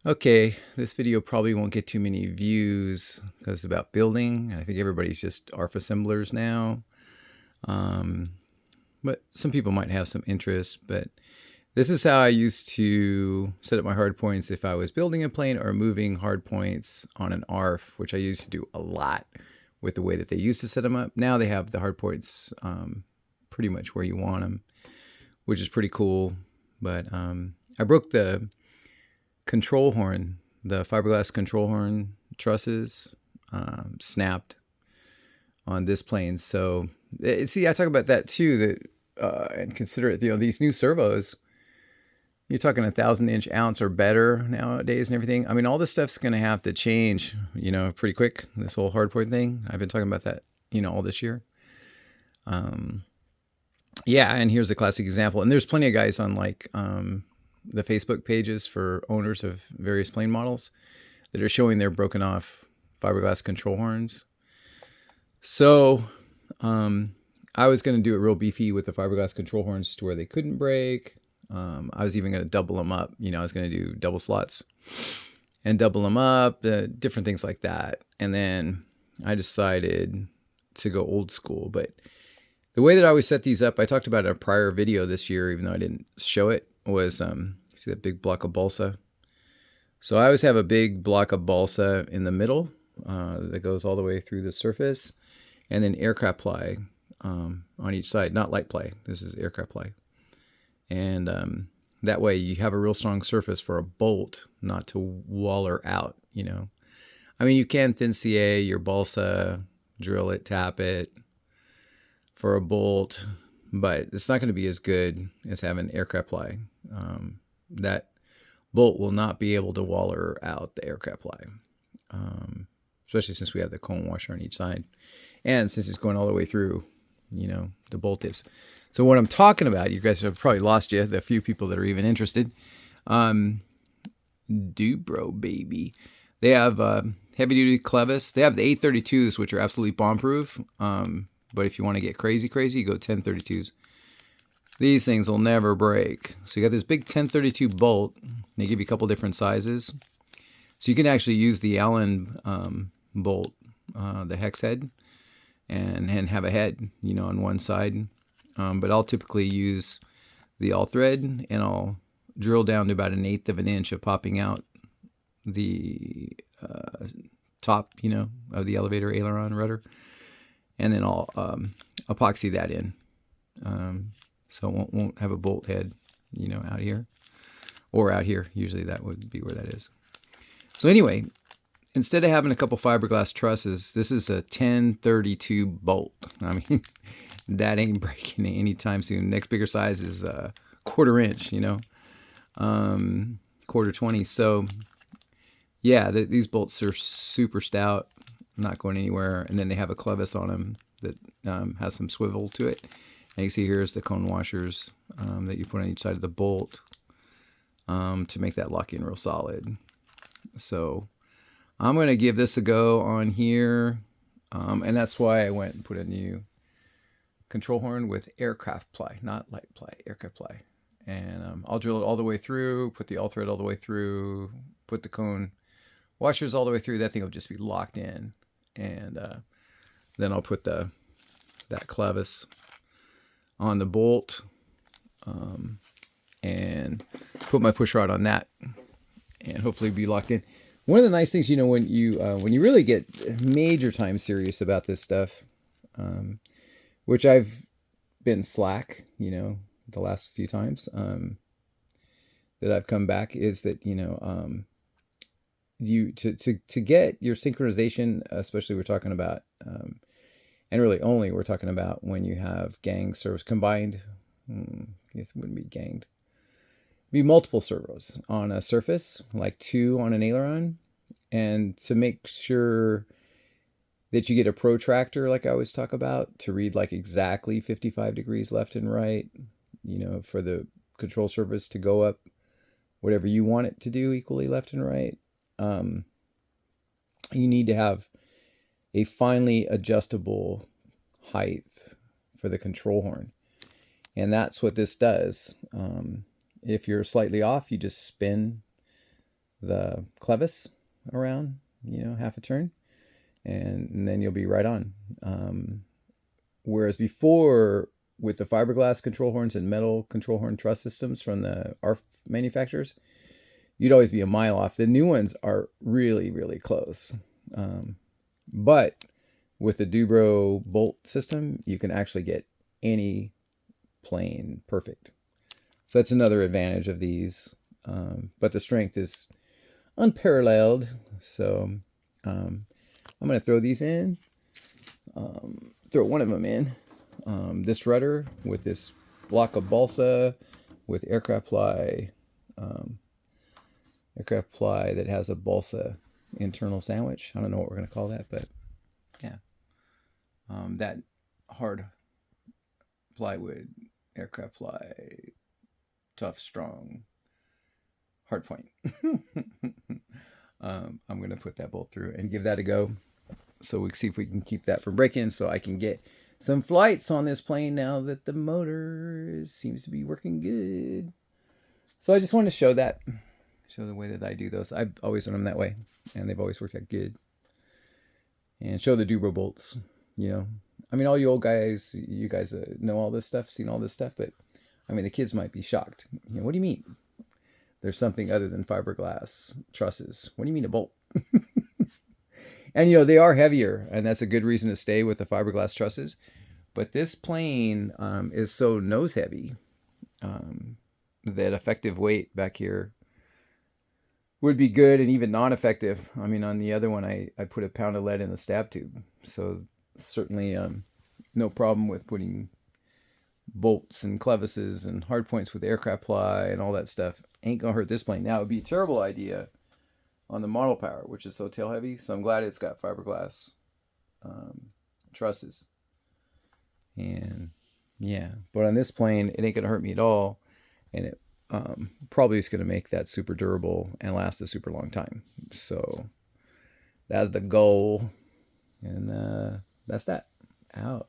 Okay, this video probably won't get too many views because it's about building. I think everybody's just ARF assemblers now. Um, but some people might have some interest. But this is how I used to set up my hard points if I was building a plane or moving hard points on an ARF, which I used to do a lot with the way that they used to set them up. Now they have the hard points pretty much where you want them, which is pretty cool. But I broke the control horn, the fiberglass control horn trusses snapped on this plane. So see, I talk about that too. That and consider it. These new servos. You're talking 1,000-inch ounce or better nowadays and everything. I mean, all this stuff's going to have to change, pretty quick. This whole hardpoint thing. I've been talking about that, all this year. Yeah, and here's a classic example. And there's plenty of guys on the Facebook pages for owners of various plane models that are showing their broken off fiberglass control horns. So I was going to do it real beefy with the fiberglass control horns to where they couldn't break. I was even going to double them up. I was going to do double slots and double them up, different things like that. And then I decided to go old school. But the way that I always set these up, I talked about in a prior video this year, even though I didn't show it, was see that big block of balsa. So I always have a big block of balsa in the middle that goes all the way through the surface, and then aircraft ply on each side. Not light ply. This is aircraft ply. And that way you have a real strong surface for a bolt not to waller out, I mean, you can thin CA your balsa, drill it, tap it for a bolt, but it's not going to be as good as having aircraft ply. That bolt will not be able to waller out the aircraft ply, especially since we have the cone washer on each side. And since it's going all the way through, the bolt is. So what I'm talking about, you guys have probably lost you, the few people that are even interested. DUBRO, baby. They have heavy-duty clevis. They have the 832s, which are absolutely bomb-proof. But if you want to get crazy, you go 1032s. These things will never break. So you got this big 1032 bolt. They give you a couple different sizes. So you can actually use the Allen bolt, the hex head, and have a head, on one side. But I'll typically use the all thread, and I'll drill down to about 1/8 of an inch of popping out the top, of the elevator aileron rudder. And then I'll epoxy that in. So it won't have a bolt head, out here. Or out here. Usually that would be where that is. So anyway, instead of having a couple fiberglass trusses, this is a 1032 bolt. I mean, that ain't breaking anytime soon. Next bigger size is a 1/4 inch, quarter 20. So yeah, these bolts are super stout, not going anywhere. And then they have a clevis on them that has some swivel to it. And you can see here's the cone washers that you put on each side of the bolt to make that lock in real solid. So I'm going to give this a go on here. And that's why I went and put a new control horn with aircraft ply, not light ply, aircraft ply. And I'll drill it all the way through, put the all thread all the way through, put the cone washers all the way through. That thing will just be locked in. And then I'll put that clevis on the bolt and put my push rod on that, and hopefully be locked in. One of the nice things, when you really get major time serious about this stuff, which I've been slack, the last few times that I've come back, is that you to get your synchronization, especially we're talking about, and really only we're talking about when you have gang servos combined. It wouldn't be ganged. It'd be multiple servos on a surface, like 2 on an aileron, and to make sure that you get a protractor, like I always talk about, to read like exactly 55 degrees left and right, for the control surface to go up whatever you want it to do equally left and right. You need to have a finely adjustable height for the control horn. And that's what this does. If you're slightly off, you just spin the clevis around, half a turn, and then you'll be right on. Whereas before, with the fiberglass control horns and metal control horn truss systems from the ARF manufacturers, you'd always be a mile off. The new ones are really, really close. But with the DUBRO bolt system, you can actually get any plane perfect. So that's another advantage of these. But the strength is unparalleled. So I'm going to throw these in. Throw one of them in. This rudder with this block of balsa with aircraft ply that has a balsa internal sandwich. I don't know what we're going to call that, but yeah. That hard plywood, aircraft ply, tough, strong, hard point. I'm going to put that bolt through and give that a go. So we see if we can keep that from breaking, so I can get some flights on this plane now that the motor seems to be working good. So I just wanted to show the way that I do those. I've always done them that way, and they've always worked out good. And show the DUBRO bolts. I mean, all you old guys, you guys know all this stuff, seen all this stuff, but I mean, the kids might be shocked. What do you mean? There's something other than fiberglass trusses. What do you mean a bolt? And they are heavier, and that's a good reason to stay with the fiberglass trusses. But this plane is so nose heavy that effective weight back here would be good, and even non-effective. I mean, on the other one, I put a pound of lead in the stab tube. So certainly no problem with putting bolts and clevises and hard points with aircraft ply and all that stuff. Ain't gonna hurt this plane. Now, it would be a terrible idea on the model power, which is so tail heavy. So I'm glad it's got fiberglass trusses. And yeah, but on this plane, it ain't gonna hurt me at all. And it probably is gonna make that super durable and last a super long time. So that's the goal. And that's that. Out.